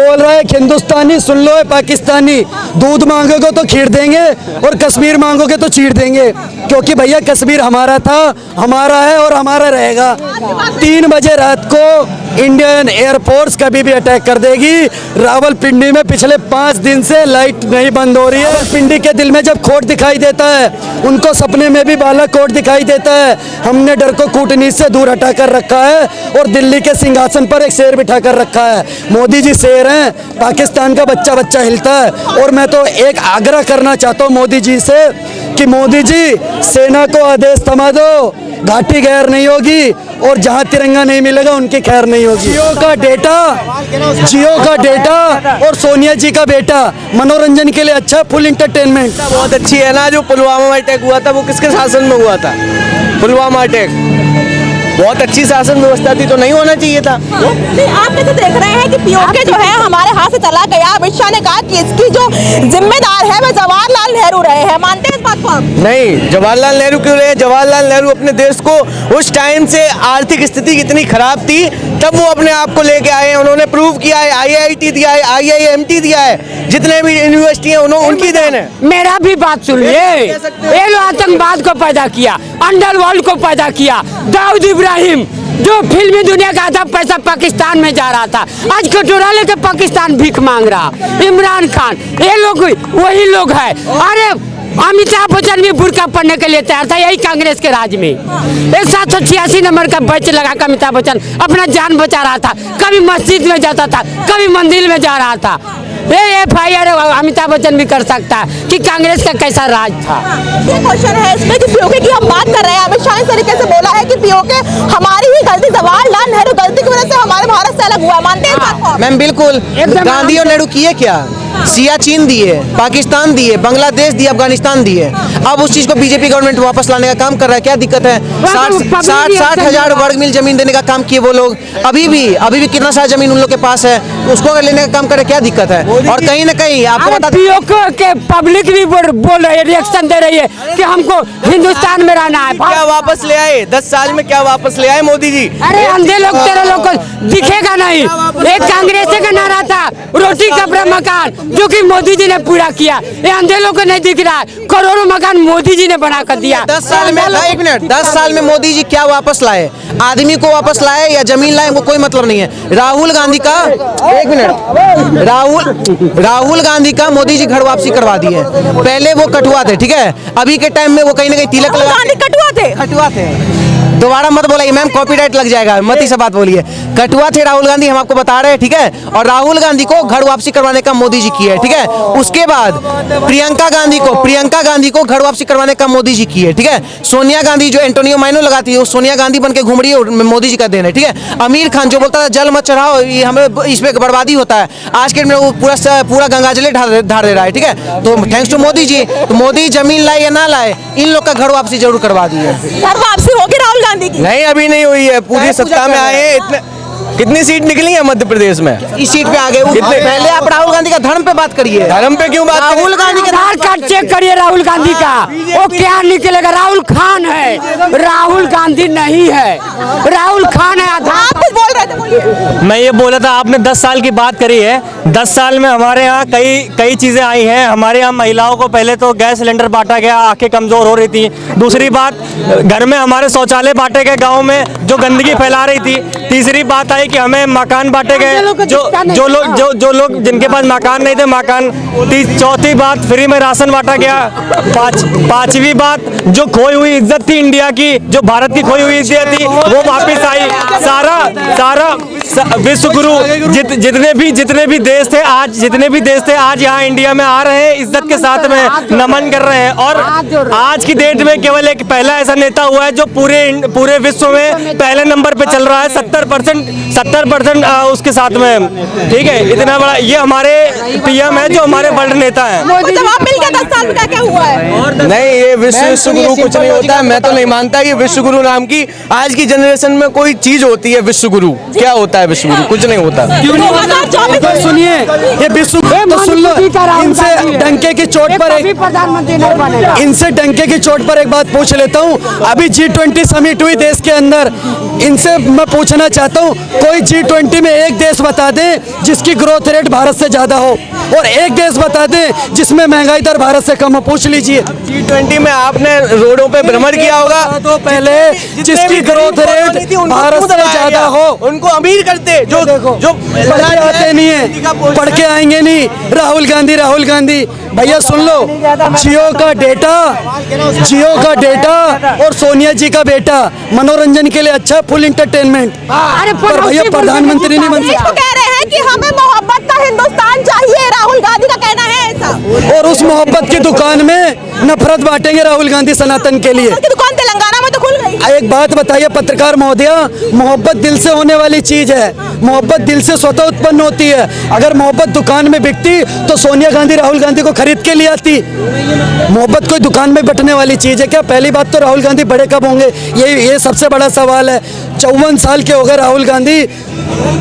बोल रहा है हिंदुस्तानी, सुन लो है पाकिस्तानी। दूध मांगोगे तो खीर देंगे और कश्मीर मांगोगे तो चीर देंगे, क्योंकि भैया कश्मीर हमारा था, हमारा है और हमारा रहेगा। 3 बजे रात को इंडियन एयरफोर्स कभी भी अटैक कर देगी। रावलपिंडी में पिछले 5 दिन से लाइट नहीं बंद हो रही है। पिंडी के दिल में जब खोट दिखाई देता है, उनको सपने में भी बालाकोट दिखाई देता है। हमने डर को कूटनीति से दूर हटा कर रखा है और दिल्ली के सिंहासन पर एक शेर बिठा कर रखा है। मोदी जी शेर हैं, पाकिस्तान का बच्चा बच्चा हिलता है। और मैं तो एक आग्रह करना चाहता हूँ मोदी जी से कि मोदी जी सेना को आदेश थमा दो, घाटी गैर नहीं होगी और जहां तिरंगा नहीं मिलेगा उनकी खैर नहीं होगी। जियो का डेटा और सोनिया जी का बेटा मनोरंजन के लिए अच्छा, फुल इंटरटेनमेंट बहुत अच्छी है ना। जो पुलवामा में अटैक हुआ था वो किसके शासन में हुआ था? पुलवामा अटैक बहुत अच्छी शासन व्यवस्था थी, तो नहीं होना चाहिए था। नहीं, आप कैसे देख रहे हैं कि पीओके जो है हमारे हाथ से चला गया? अमित शाह ने कहा कि इसकी जो जिम्मेदार है वो जवाहरलाल नेहरू रहे हैं, मानते हैं इस बात को आप? नहीं, जवाहरलाल नेहरू क्यों रहे? जवाहरलाल नेहरू अपने देश को उस टाइम से आर्थिक स्थिति कितनी खराब थी, तब वो अपने आप को लेके आए हैं। उन्होंने प्रूव किया है, IIT दिया है, IIMT दिया है, जितने भी यूनिवर्सिटी है उनकी देन है। मेरा भी बात सुनिए, ये लोग आतंकवाद को पैदा किया, अंडरवर्ल्ड को पैदा किया। दाऊद इब्राहिम जो फिल्मी दुनिया का आधा पैसा पाकिस्तान में जा रहा था, आज कटोरा लेके पाकिस्तान भीख मांग रहा। इमरान खान, ये लोग वही लोग है। अरे अमिताभ बच्चन भी बुर्का पढ़ने के लिए तैयार था, यही कांग्रेस के राज में। 786 नंबर का बैच लगा कर अमिताभ बच्चन अपना जान बचा रहा था। कभी मस्जिद में जाता था, कभी मंदिर में जा रहा था। ये FIR अमिताभ बच्चन भी कर सकता है कि कांग्रेस का कैसा राज था। ये क्वेश्चन है इसमें कि पीओके की हम बात कर रहे हैं। अमित शाह इस तरीके से बोला है कि पीओके हमारी ही गलती, जवाहरलाल नेहरू गलती की वजह से हमारे भारत से अलग हुआ। मानते हैं इस बात को? मैम बिल्कुल। गांधी और नेहरू किए क्या? सियाचिन दिए, पाकिस्तान दिए, बांग्लादेश दिए, अफगानिस्तान दिए। अब उस चीज को बीजेपी गवर्नमेंट वापस लाने का काम कर रहा है। क्या दिक्कत है? 60 हजार वर्ग मील जमीन देने का काम किए वो लोग। अभी भी कितना सारा जमीन उन लोग के पास है, उसको अगर लेने का काम करे क्या दिक्कत है? और कहीं ना कहीं आपको बता के पब्लिक भी बोल रही है, रिएक्शन दे रही है कि हमको हिंदुस्तान में रहना है। क्या वापस ले आए? 10 साल में क्या वापस ले आए मोदी जी? अरे अंधे लोग तेरे लोग को दिखेगा नहीं। एक कांग्रेस का नारा था, रोटी कपड़ा मकान, जो कि मोदी जी ने पूरा किया। ये अंधे लोग को नहीं दिख रहा है, करोड़ों मकान मोदी जी ने बना कर दिया। 10 साल में, 1 मिनट, 10 साल में मोदी जी क्या वापस लाए? आदमी को वापस लाए या जमीन लाए, वो कोई मतलब नहीं है। राहुल गांधी का 1 मिनट, राहुल गांधी का मोदी जी घर वापसी करवा दी है। पहले वो कठुआ थे, ठीक है? अभी के टाइम में वो कहीं ना कहीं तिलक लगा। कठुआ थे। दोबारा मत बोलिए मैम, कॉपीराइट लग जाएगा, मत ही सब बात बोलिए। कठुआ थे राहुल गांधी, हम आपको बता रहे हैं, ठीक है? और राहुल गांधी को घर वापसी करवाने का मोदी जी किया है, ठीक है? उसके बाद प्रियंका गांधी को घर वापसी करवाने का मोदी जी की है, ठीक है? सोनिया गांधी जो एंटोनियो माइनो लगाती है, वो सोनिया गांधी बन के घूम रही है, मोदी जी का देन है, ठीक है? आमिर खान जो बोलता था जल मत चढ़ाओ, ये हमें इसमें बर्बादी होता है, आज के वो पूरा गंगा जल ढार दे रहा है, ठीक है? तो थैंक्स टू मोदी जी। तो मोदी जमीन लाए या ना लाए, इन लोग का घर वापसी जरूर करवा दी है। घर वापसी होगी राहुल गांधी की? नहीं, अभी नहीं हुई है। पूरी सत्ता में आए हैं, इतने कितनी सीट निकली है मध्य प्रदेश में? इस सीट पे आ गए। पहले आप राहुल गांधी का धर्म पे बात करिए। धर्म पे क्यों बात? राहुल गांधी का आधार कार्ड चेक करिए राहुल गांधी का, वो क्या निकलेगा? राहुल खान है, राहुल गांधी नहीं है। राहुल खान है। आप कुछ बोल रहे थे, बोलिए। मैं ये बोला था, आपने 10 साल की बात करी है। 10 साल में हमारे यहाँ कई चीज़ें आई हैं। हमारे यहाँ महिलाओं को पहले तो गैस सिलेंडर बांटा गया, आंखें कमज़ोर हो रही थी। दूसरी बात, घर में हमारे शौचालय बांटे गए गाँव में, जो गंदगी फैला रही थी। तीसरी बात आई कि हमें मकान बांटे गए, जो लोग जिनके पास मकान नहीं थे मकान। चौथी बात, फ्री में राशन बांटा गया। पांचवी बात, जो खोई हुई इज्जत थी इंडिया की, जो भारत की खोई हुई इज्जत थी, वो वापस आई। सारा विश्व गुरु जितने भी देश थे आज यहाँ इंडिया में आ रहे हैं, इज्जत के साथ में नमन कर रहे हैं। और आज की डेट में केवल एक पहला ऐसा नेता हुआ है जो पूरे विश्व में पहले नंबर पे चल रहा है, 70% उसके साथ में, ठीक है? इतना बड़ा ये हमारे PM है, जो हमारे वर्ल्ड नेता है। जवाब मिल गया 10 साल में क्या हुआ है? है। नहीं, ये विश्व गुरु कुछ नहीं होता है। मैं तो नहीं मानता कि विश्व गुरु नाम की आज की जनरेशन में कोई चीज होती है। विश्व गुरु क्या होता है? विश्व गुरु कुछ नहीं होता। 2024 सुनिए, ये विश्व तो सुन लो, इनसे डंके की चोट पर प्रधानमंत्री नहीं बनेगा। इनसे डंके की चोट पर एक बात पूछ लेता हूँ। अभी G20 समिट हुई देश के अंदर, इनसे मैं पूछना चाहता हूँ, कोई G20 में एक देश बता दे जिसकी ग्रोथ रेट भारत से ज्यादा हो, और एक देश बता दे जिसमें महंगाई दर भारत से कम हो। पूछ लीजिए। G20 में आपने रोडों पे भ्रमण किया होगा तो पहले जिसकी ग्रोथ रेट भारत से ज्यादा हो उनको अमीर करते, जो जो पढ़ के आते नहीं है, पढ़ के आएंगे नहीं। राहुल गांधी भैया सुन लो, जियो का डेटा और सोनिया जी का बेटा मनोरंजन के लिए अच्छा, फुल इंटरटेनमेंट। पर भैया प्रधानमंत्री नहीं बन इसको कह रहे हैं कि हमें मोहब्बत का हिंदुस्तान चाहिए, राहुल गांधी का कहना है ऐसा। और उस मोहब्बत की दुकान में नफरत बांटेंगे राहुल गांधी सनातन के लिए। की दुकान तेलंगाना में तो खुल गई। एक बात बताइए पत्रकार महोदया, मोहब्बत दिल से होने वाली चीज है। मोहब्बत दिल से स्वतः उत्पन्न होती है। अगर मोहब्बत दुकान में बिकती तो सोनिया गांधी राहुल गांधी को खरीद के लिए आती। मोहब्बत कोई दुकान में बटने वाली चीज है क्या? पहली बात तो राहुल गांधी बड़े कब होंगे, ये सबसे बड़ा सवाल है। 54 साल के हो गए राहुल गांधी।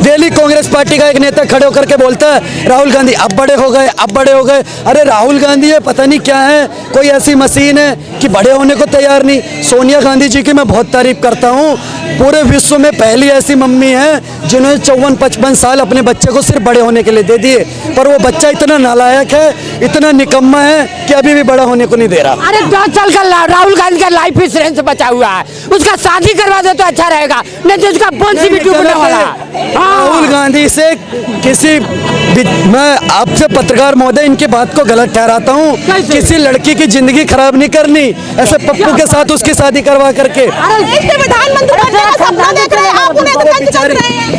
दिल्ली कांग्रेस पार्टी का एक नेता खड़े होकर के बोलता है राहुल गांधी अब बड़े हो गए, अब बड़े हो गए। अरे राहुल गांधी ये पता नहीं क्या है, कोई ऐसी मशीन है कि बड़े होने को तैयार नहीं। सोनिया गांधी जी की मैं बहुत तारीफ करता हूँ। पूरे विश्व में पहली ऐसी मम्मी है जिन्होंने 54-55 साल अपने बच्चे को सिर्फ बड़े होने के लिए दे दिए, पर वो बच्चा इतना नालायक है, इतना निकम्मा है कि अभी भी बड़ा होने को नहीं दे रहा। अरे 10 साल का राहुल गांधी का लाइफ इंश्योरेंस बचा हुआ है, उसका शादी करवा दे तो अच्छा रहेगा, नहीं तो उसका बोन्स भी डूबने वाला है। राहुल गांधी से मैं आपसे पत्रकार महोदय इनकी बात को गलत ठहराता हूँ। किसी लड़की की जिंदगी खराब नहीं करनी ऐसे पप्पू के साथ उसकी शादी करवा करके।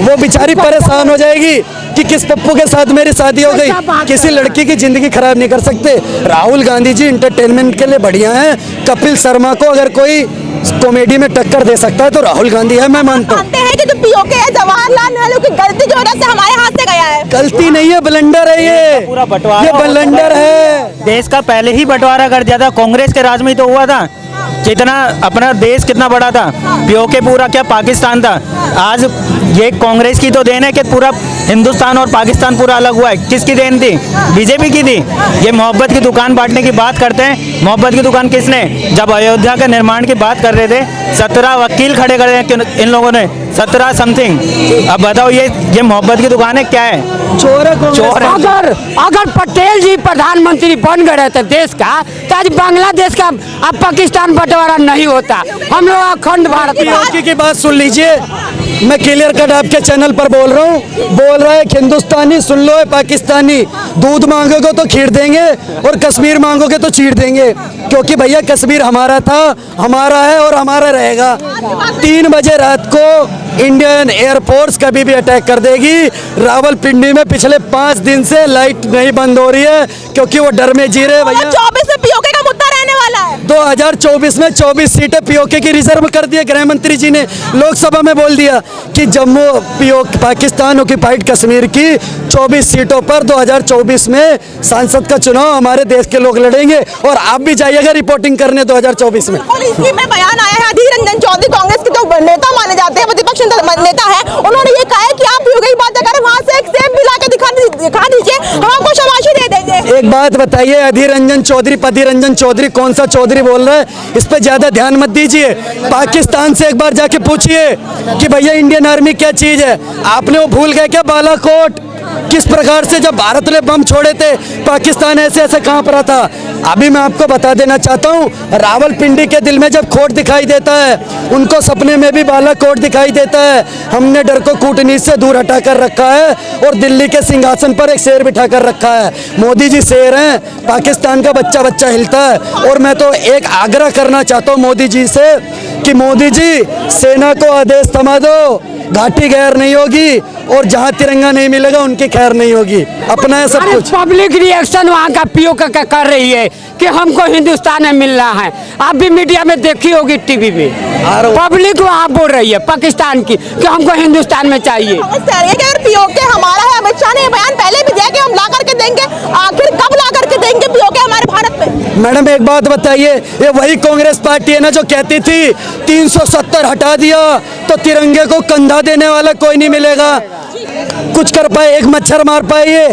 वो बेचारी परेशान हो जाएगी कि किस पप्पू के साथ मेरी शादी हो गई। किसी लड़की की जिंदगी खराब नहीं कर सकते। राहुल गांधी जी इंटरटेनमेंट के लिए बढ़िया हैं। कपिल शर्मा को अगर कोई कॉमेडी में टक्कर दे सकता है तो राहुल गांधी है, मैं मानता हूँ। कि जो पीओके है जवाहरलाल नेहरू की गलती की वजह से हमारे हाथ से गया है। गलती नहीं है, ब्लंडर है ये पूरा बंटवारा, ये ब्लंडर है। देश का पहले ही बंटवारा कर दिया था। कांग्रेस के राज में तो हुआ था। कितना अपना देश कितना बड़ा था, पीओके पूरा क्या पाकिस्तान था। आज ये कांग्रेस की तो देन है कि पूरा हिंदुस्तान और पाकिस्तान पूरा अलग हुआ है। किसकी देन थी? बीजेपी की थी। ये मोहब्बत की दुकान बांटने की बात करते हैं। मोहब्बत की दुकान किसने? जब अयोध्या के निर्माण की बात कर रहे थे 17 वकील खड़े कर रहे हैं इन लोगों ने, 17 समथिंग। अब बताओ ये मोहब्बत की दुकान है क्या है? चोर है। अगर पटेल जी प्रधानमंत्री बन गए थे देश का तो आज बांग्लादेश का अब पाकिस्तान बंटवारा नहीं होता। हम लोग अखंड भारत में। की बात सुन लीजिए, मैं क्लियर कट आपके चैनल पर बोल रहा हूँ। बोल रहा है हिंदुस्तानी सुन लो है पाकिस्तानी। दूध मांगोगे तो खीर देंगे और कश्मीर मांगोगे तो चीर देंगे, क्योंकि भैया कश्मीर हमारा था, हमारा है और हमारा रहेगा। 3 बजे रात को इंडियन एयरफोर्स कभी भी अटैक कर देगी। रावलपिंडी में पिछले 5 दिन से लाइट नहीं बंद हो रही है क्योंकि वो डर में जी रहे भैया। 24 में पीओके का मुद्दा रहने वाला है। 2024 में 24 सीटें पीओके की रिजर्व कर दी। गृह मंत्री जी ने लोकसभा में बोल दिया कि जम्मू पाकिस्तान ऑक्युपाइड कश्मीर की 24 सीटों पर 2024 में सांसद का चुनाव हमारे देश के लोग लड़ेंगे और आप भी जाइएगा रिपोर्टिंग करने 2024 में। इसी में बयान आया है अधीर रंजन चौधरी, कांग्रेस के तो नेता माने जाते हैं, प्रतिपक्ष नेता है। उन्होंने ये कहा है कि आप पीओके की बात करें, वहाँ से एक सेब भी लाके दिखा दीजिए, हम आपको शाबाशी दे देंगे। एक बात बताइए, अधीर रंजन चौधरी कौन सा चौधरी बोल रहा है? इस पे ज्यादा ध्यान मत दीजिए। पाकिस्तान से एक बार जाके पूछिए कि भैया इंडियन आर्मी क्या चीज है। आपने वो भूल गए क्या? बालाकोट किस प्रकार से जब भारत ने बम छोड़े थे पाकिस्तान ऐसे कांप रहा था। अभी मैं आपको बता देना चाहता हूँ, रावलपिंडी के दिल में जब खोट दिखाई देता है, उनको सपने में भी बालाकोट दिखाई देता है। हमने डर को कूटनीति से दूर हटा कर रखा है और दिल्ली के सिंहासन पर एक शेर बिठा कर रखा है। मोदी जी शेर हैं, पाकिस्तान का बच्चा बच्चा हिलता है। और मैं तो एक आग्रह करना चाहता हूँ मोदी जी से कि मोदी जी सेना को आदेश थमा दो, घाटी गैर नहीं होगी और जहाँ तिरंगा नहीं मिलेगा उनकी खैर नहीं होगी। अपना है सब कुछ। पब्लिक रिएक्शन वहाँ का पीओके का कर रही है कि हमको हिंदुस्तान में मिलना है। आप भी मीडिया में देखी होगी, टीवी में पब्लिक वहाँ बोल रही है पाकिस्तान की कि हमको हिंदुस्तान में चाहिए। पीओके हमारा है। अमित शाह ने बयान पहले भी दिया कि हम ला करके देंगे, आखिर कब ला करके देंगे पीओके हमारे भारत में? मैडम एक बात बताइए, ये वही कांग्रेस पार्टी है ना जो कहती थी 370 हटा दिया तो तिरंगे को कंधा देने वाला कोई नहीं मिलेगा, कुछ कर पाए, एक मच्छर मार पाए। ये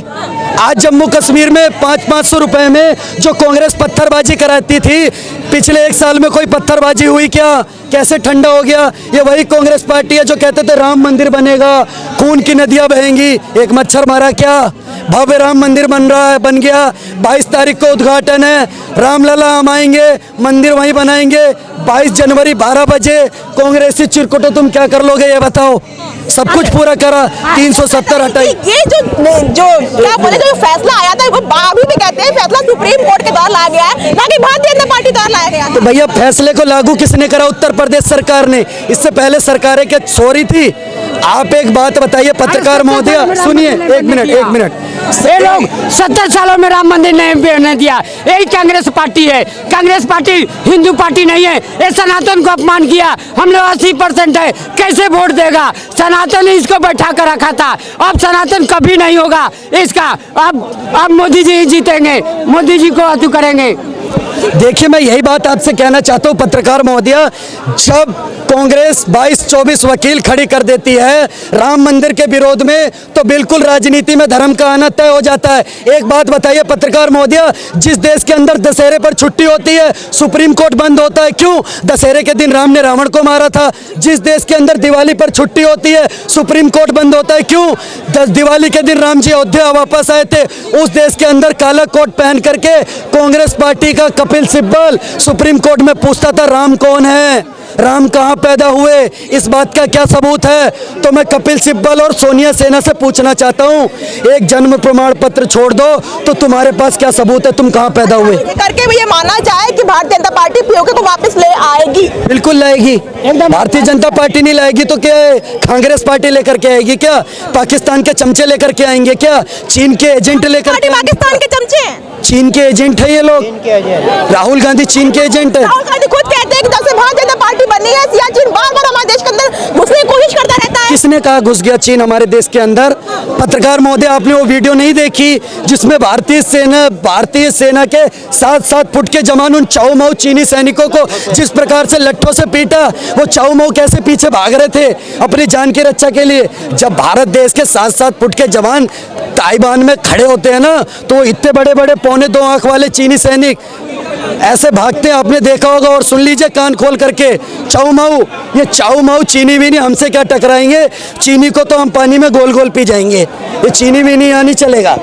आज जम्मू कश्मीर में 500 रुपए में जो कांग्रेस पत्थरबाजी कराती थी, पिछले 1 साल में कोई पत्थरबाजी हुई क्या? कैसे ठंडा हो गया? ये वही कांग्रेस पार्टी है जो कहते थे राम मंदिर बनेगा, खून की नदियां बहेंगी, एक मच्छर मारा क्या? भव्य राम मंदिर बन रहा है, बन गया। 22 तारीख को उद्घाटन है, रामलला हम आएंगे, मंदिर वहीं बनाएंगे। 22 जनवरी 12 बजे कांग्रेसी चिरकुटो तुम क्या कर लोगे ये बताओ? सब कुछ पूरा करा, 370 हटाई। ये जो क्या बोले, जो फैसला आया था वो अभी भी कहते हैं फैसला सुप्रीम कोर्ट के द्वारा लाया गया है, ना कि भारतीय जनता पार्टी द्वारा लाया गया। तो भैया फैसले को लागू किसने करा? उत्तर प्रदेश सरकार ने। इससे पहले सरकारें क्या सॉरी थी? आप एक बात बताइए पत्रकार महोदय, सुनिए एक मिनट। ये लोग 70 सालों में राम मंदिर नहीं बनने दिया, यही कांग्रेस पार्टी है। कांग्रेस पार्टी हिंदू पार्टी नहीं है। ये सनातन को अपमान किया, हम लोग 80% है, कैसे वोट देगा? सनातन ने इसको बैठा कर रखा था, अब सनातन कभी नहीं होगा इसका। अब मोदी जी जीतेंगे, मोदी जी को अतु करेंगे। देखिए मैं यही बात आपसे कहना चाहता हूँ पत्रकार महोदय, जब कांग्रेस 22-24 वकील खड़ी कर देती है राम मंदिर के विरोध में, तो बिल्कुल राजनीति में धर्म का आना तय हो जाता है। एक बात बताइए पत्रकार महोदय, जिस देश के अंदर दशहरे पर छुट्टी होती है सुप्रीम कोर्ट बंद होता है, क्यों? दशहरे के दिन राम ने रावण को मारा था। जिस देश के अंदर दिवाली पर छुट्टी होती है सुप्रीम कोर्ट बंद होता है, क्यों? दिवाली के दिन राम जी अयोध्या वापस आए थे। उस देश के अंदर काला कोट पहन करके कांग्रेस पार्टी का कपिल सिब्बल सुप्रीम कोर्ट में पूछता था राम कौन है, राम कहाँ पैदा हुए, इस बात का क्या सबूत है? तो मैं कपिल सिब्बल और सोनिया सेना से पूछना चाहता हूँ, एक जन्म प्रमाण पत्र छोड़ दो तो तुम्हारे पास क्या सबूत है तुम कहाँ पैदा हुए? करके भी ये मानना चाहे कि भारतीय जनता पार्टी पीओके को वापस ले आएगी। बिल्कुल लाएगी। भारतीय जनता पार्टी नहीं लाएगी तो क्या कांग्रेस पार्टी लेकर के आएगी क्या? पाकिस्तान के चमचे लेकर के आएंगे क्या? चीन के एजेंट लेकर के? पाकिस्तान के चमचे हैं, चीन के एजेंट है ये लोग। राहुल गांधी चीन के एजेंट है। राहुल गांधी खुद कहते हैं कि जब से भारतीय जनता पार्टी बनी है सियाचिन बार-बार हमारे देश के अंदर घुसने की कोशिश करता रहता है। किसने कहा घुस गया चीन हमारे देश के अंदर? पत्रकार महोदय आपने वो वीडियो नहीं देखी जिसमें भारतीय सेना के 7-7 फुट के जवान उन चाऊ माऊ चीनी सैनिकों को जिस प्रकार से लट्ठों से पीटा, वो चाऊ माऊ कैसे पीछे भाग रहे थे अपनी जान की रक्षा के लिए? जब भारत देश के 7-7 फुट के जवान ताइवान में खड़े होते हैं ना, तो इतने बड़े बड़े 2.25 आंख वाले चीनी सैनिक ऐसे भागते हैं, आपने देखा होगा। और सुन लीजिए कान खोल करके, चाऊ माऊ, ये चाऊ माऊ चीनी भी नहीं हमसे क्या टकराएंगे? चीनी को तो हम पानी में गोल गोल पी जाएंगे, ये चीनी भी नहीं यहाँ नहीं चलेगा।